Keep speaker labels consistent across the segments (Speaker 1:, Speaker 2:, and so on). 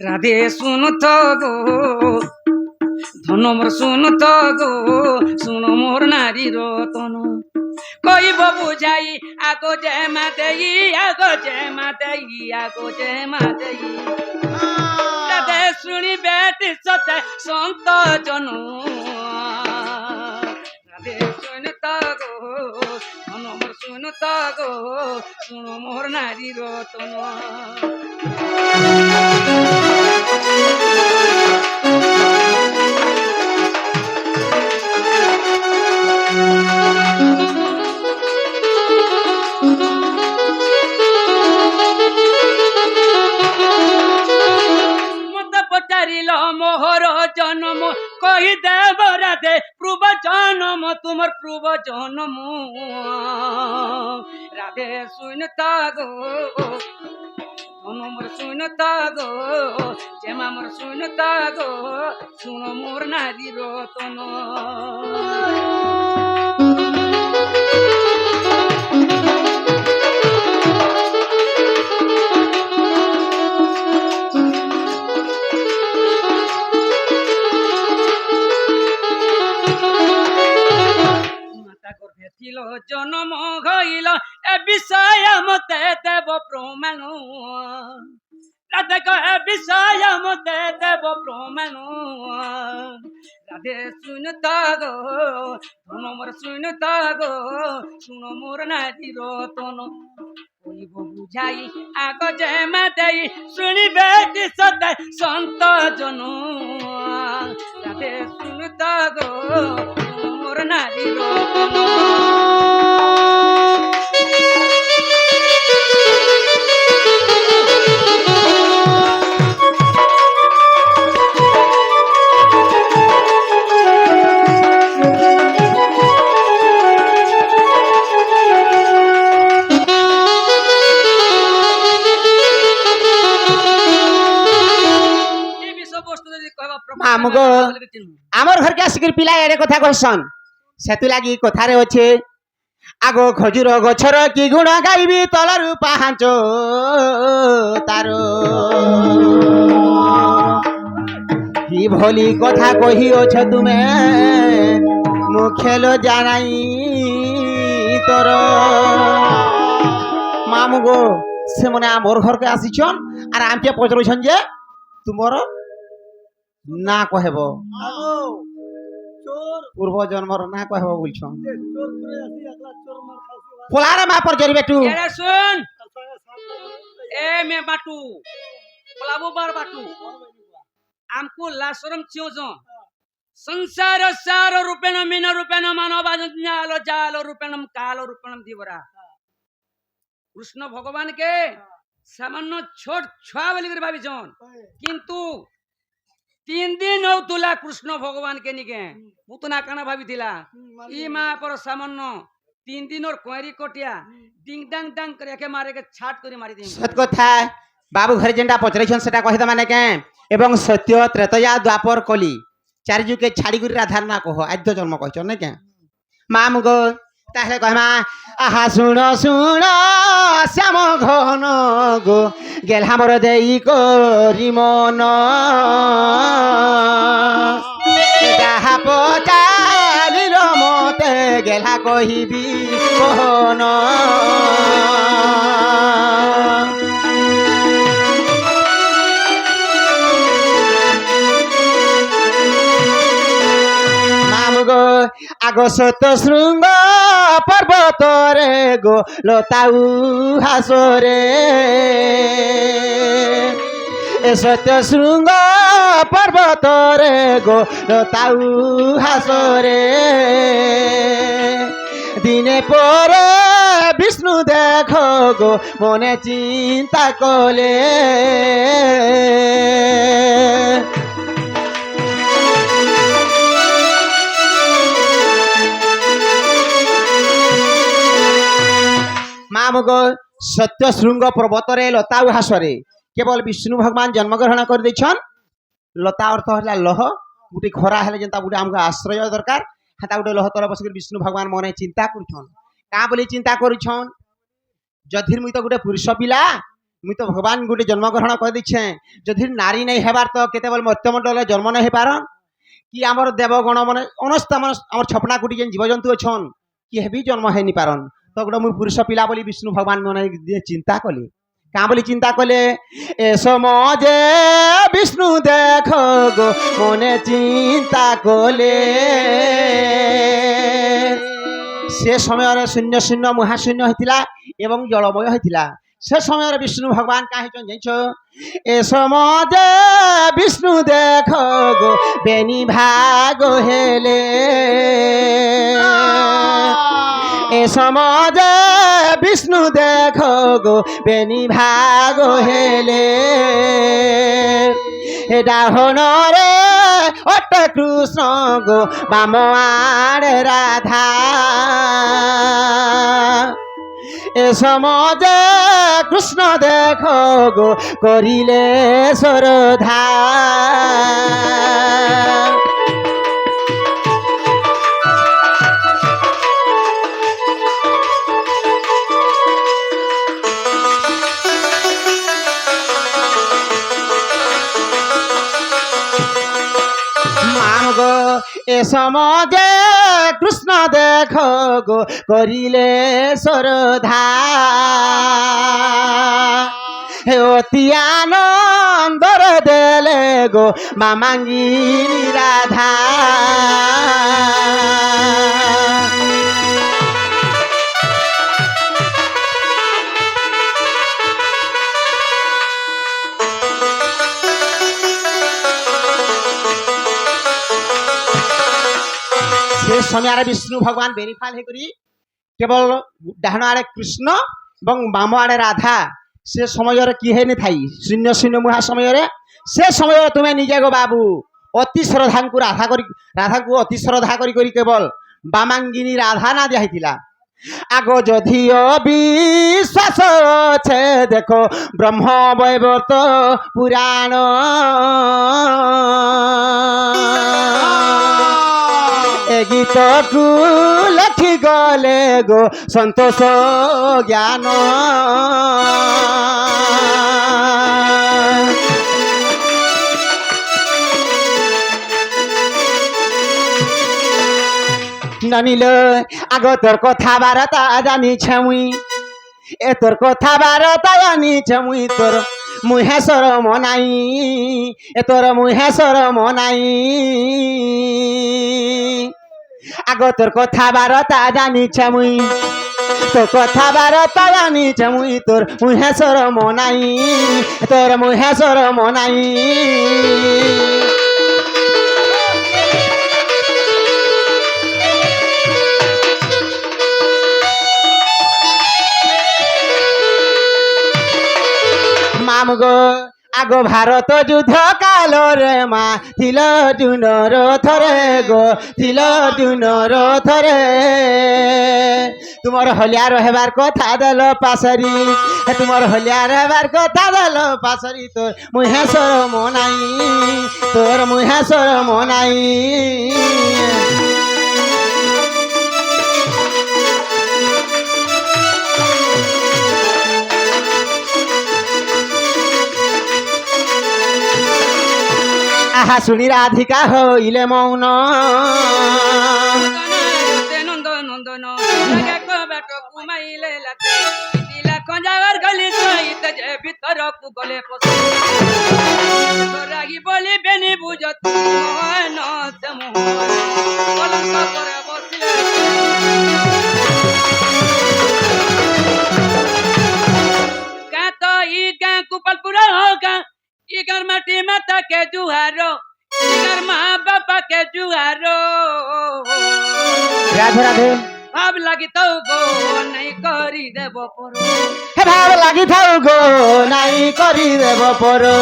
Speaker 1: রাধে শুনো তো গো ধন মোর শুনো তো গো শুনো মোর নারী রতন কইব বুঝাই আগো যে মা দেই আগো যে মা দেই আগো যে মা দেই রাধে শুনি বেটি সতে সন্ত জন রাধে শুন তো গো ধন মোর শুন তো গো শুনো মোর নারী রতন মোহর জন্ম কহি দেব রাধে পূর্ব জন্ম তোমার পূর্ব জন্ম রাধে শুনতা গো মোর শুনতা গো যেমা মোর শুনতা গো শুনো মোর নারী রতন জন্ম হইল এ বিষয় মতে দেব প্রমাণ রাধে এ বিষয় মতে দেব প্রমাণ রাধে শুনতা গো ধন মোর শুনতা গো শুনো মোর নারী রতন কইব বুঝাই আগ যে মা দেই শুনিবে সদাই সন্ত জন রাধে শুনতা গো মোর নারী রতন
Speaker 2: আমার ঘরকে আসিকি পিলা এড়ে কথা কহসন সেতু লাগি কথারে অছে আগ খজুর গছর কি গুণ গাইবি তলরু পাহাঞ্চ তার কি ভলি কথা কহি অছ তুমে মুখেল জানাই তোর মামু গো সে মনে আমার ঘরকে আসিছন আর আমকে পচরছন যে তোমার না কহেব পূর্ব জন্মর না কহেব বলছ পোলারে মা পর জরিবে টু
Speaker 1: শুন এ মে বাটু পোলাবো বার বাটু আমকু লাশরম চিওজ संसार सार रूपेण मीन रूपेण मानव ज्ञाल जाल रूपेणम काल रूपेणम दिवरा कृष्ण भगवान के सामान्य छोट छुआ बोली भावी किंतु 3 दिन तुला कृष्ण भगवान के निके पुतना काना भावी थिला ई मा पर सामान्य 3 दिन और कोयरी कोटिया डिंग डांग डांग करे के मारे के छाट करी मारी दी
Speaker 2: सत कथा बाबू घर जेंडा पचरेछन सेटा कहि त माने के एवं सत्य त्रेतया द्वापर कली चारिजुके छाड़ी गुरी राधार ना कह आद्य जन्म कह ना क्या माम गो ताहले कहमा आहा सुन सुन श्याम घन गो गेल हमर देई करी मन जाहा पचालिल मते गेला कहिबी कहन आग सत श्रृंग पर्वत रे गो लताऊ हासरे सत्य श्रृंग पर्वत रे गो लताऊ हासरे दिने पर विष्णु देख गो मने चिंता कले मामगो सत्य श्रृंग पर्वत रे लता हासरे केवल विष्णु भगवान जन्मग्रहण कर देछन लता अर्थ हला लह गुटी खरा हेले जेंता गुटी हमको आश्रय दरकार हेता गुटे लह तले बसकर विष्णु भगवान मने चिंता करछन का बोली चिंता करछन जधिर मुई तो गुटे पुरुष पिला মুই তো ভগবান গোটে জন্মগ্রহণ করে দিছে যদি নারী নাই হেবার তো কেতবেল মর্ত্যমণ্ডলে জন্ম নাই হেপারন কি আমার দেবগণ মানে অনস্ত আমার ছপনা কোটি যেন জীবজন্তু অছন কি হেবি জন্ম হেনি পারন তো গোটে মুই পুরুষ পিলা বলি বিষ্ণু ভগবান মনে চিন্তা কলি কাঁ বলি চিন্তা কলে এ সমাজে বিষ্ণু দেখ গো মনে চিন্তা কলে সে সময়ের শূন্য শূন্য মহাশূন্য হয়েছিল এবং জলময় হয়েছিল সে সময়ের বিষ্ণু ভগবান কাঁ হয়েছেন জানিছ এ সমাজে বিষ্ণু দেখ গো বেনি ভাগ হেলে এ সমাজে বিষ্ণু দেখ গো বেনি ভাগ হেলে হে ডাহনরে অট কৃষ্ণ গো বাম আড়ে রাধা এ সমাজে কৃষ্ণ দেখ গো করিলে শ্রদ্ধা এ সমাজে কৃষ্ণ দেখ গো করিলে শ্রদ্ধা হে অতি আনন্দর দেলে গো মামাঙ্গিনী রাধা সে সময় বিষ্ণু ভগবান বেনিফাল হয়ে করি কেবল ডাহন আড়ে কৃষ্ণ এবং বাম আড়ে রাধা সে সময়ের কি হয়নি থাই শূন্য শূন্য মহা সময়ের সে সময় তুমি নিজে গো বাবু অতি শ্রদ্ধাঙ্কু রাধাকু অতি শ্রদ্ধা করি করি কেবল বামাঙ্গিনী রাধা না দিয়া হইতিলা আগ যদিও বিশ্বাস আছে দেখো ব্রহ্ম বৈবর্ত পুরাণ এ গীতটু লেখি গলে গো সন্তোষ জ্ঞান জানিল আগ তোর কথা বার্তা জানিছে মুই এ তোর কথা বার্তা জানিছে মুই তোর মুহেশ্বর মনাই এ তোর মুহেশ্বর মনাই আগ তোর কথা বার্তা জানিছে মুই তোর কথা বার্তা জানিছে মুই তোর মুহেশ্বর মনাই তোর মুহেশ্বর মনাই মামগো আগ ভারত যুদ্ধ কালরে মা থিল জুনর থরে গো থিল জুনর থরে তোমার হলিয়া রহবার কথা দেল পাশরি তোমার হলিয়া রহবার কথা দেল পাশরি তোর মুহেশ্বর মনাই তোর মুহেশ্বর মনাই আহা শুনি রাধিকা হইলে মৌন
Speaker 1: নন্দন নন্দন বেট কুমাইলে লাতে দিলা খঞ্জাবার গলি সহিত যে ভিতরকু গলে পশে রাগি বলি বেনি বুঝত মোহন কলঙ্ক করে বসিলে কা তো ই গা কুপালপুরা হোগা इगर मटी माता के जुहारो इगर माँ बापा के जुहारो
Speaker 2: राधे राधे
Speaker 1: भाव लगी तो गो नहीं करी देव परो
Speaker 2: हे भाव लगी थाउ गो नहीं करी देव परो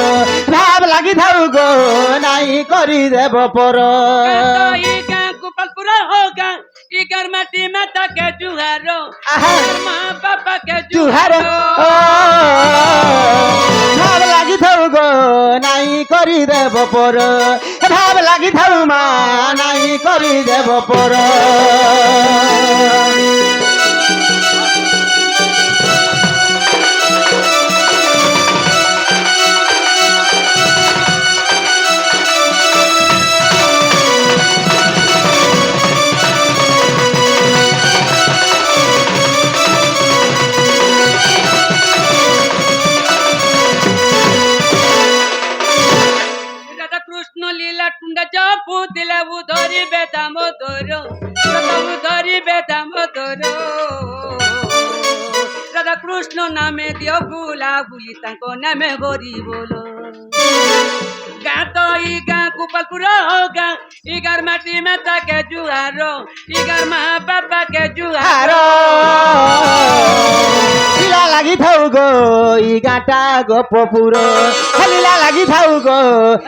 Speaker 2: भाव लगी थाउ गो नहीं करी देव परो
Speaker 1: तो इगर कुपालपुरा होगा इगर मटी माता के जुहारो इगर माँ बापा के
Speaker 2: जुहारो भाव लगी थाउ गो नहीं करी देव परो भाव लगी थाउ मा नहीं करी देव परो
Speaker 1: গজপ দিলাবু ধরিবে দামোদর প্রভু ধরিবে দামোদর রাধা কৃষ্ণ নামে দিও বুলা বুলি তাঙ্ক নামে গরি বলো গাঁ তো ই গাঁ গোপালপুর গাঁ ইগার মাটি মাতা কে জুয়ার ইগার মা বাবা কে জুয়ার
Speaker 2: লীলা লাগি থাউ গো ই গাঁটা গোপপুর লীলা লাগি থাউ গো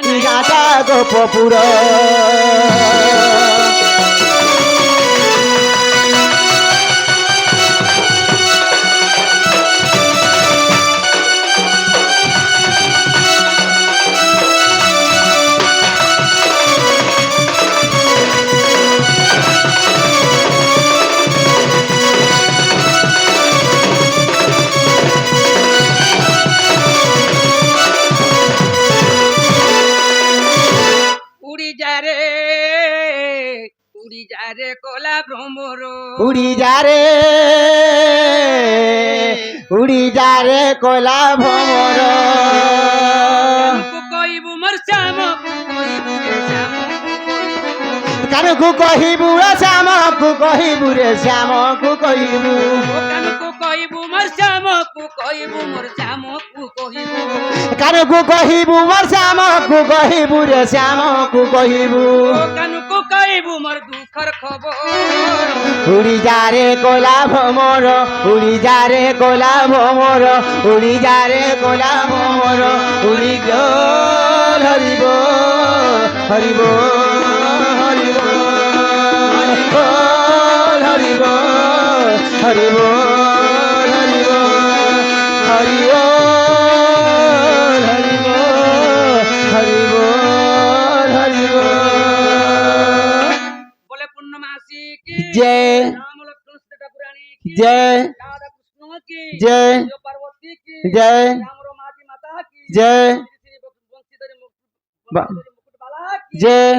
Speaker 2: ই গাঁটা গোপপুর
Speaker 1: উড়ি যা রে কলা ভ্রমর
Speaker 2: উড়ি যা রে কলা ভ্রমর
Speaker 1: কইবু মোর শ্যাম
Speaker 2: কানকু কহিবু রে শ্যামকু কহিবু রে শ্যামকু কহিবু
Speaker 1: কানকু কইবু মোর শ্যামকু কইবু মোর শ্যামকু কইবু
Speaker 2: কানকু কহিবু মোর শ্যামকু কহিবু রে শ্যামকু কহিবু
Speaker 1: কানকু কইবু মোর দুঃখর খবর
Speaker 2: উড়ি যা রে কলা ভ্রমর উড়ি যা রে কলা ভ্রমর উড়ি যা রে কলা ভ্রমর উড়ি গল হরিব হরিব হরিব হরিব হরিব হরিব হরিব হরিব হরিব হরিব
Speaker 1: বলে পূর্ণমাসী কি
Speaker 2: জয়
Speaker 1: রাম লক্ষ্মণ সীতা পুরাণী কি
Speaker 2: জয়
Speaker 1: রাধা কৃষ্ণ কি
Speaker 2: জয়
Speaker 1: শিব পার্বতী কি
Speaker 2: জয়
Speaker 1: রাম মাটি মাতা কি
Speaker 2: জয়
Speaker 1: শ্রী শ্রী বংশীধর মুকুট বালা কি
Speaker 2: জয়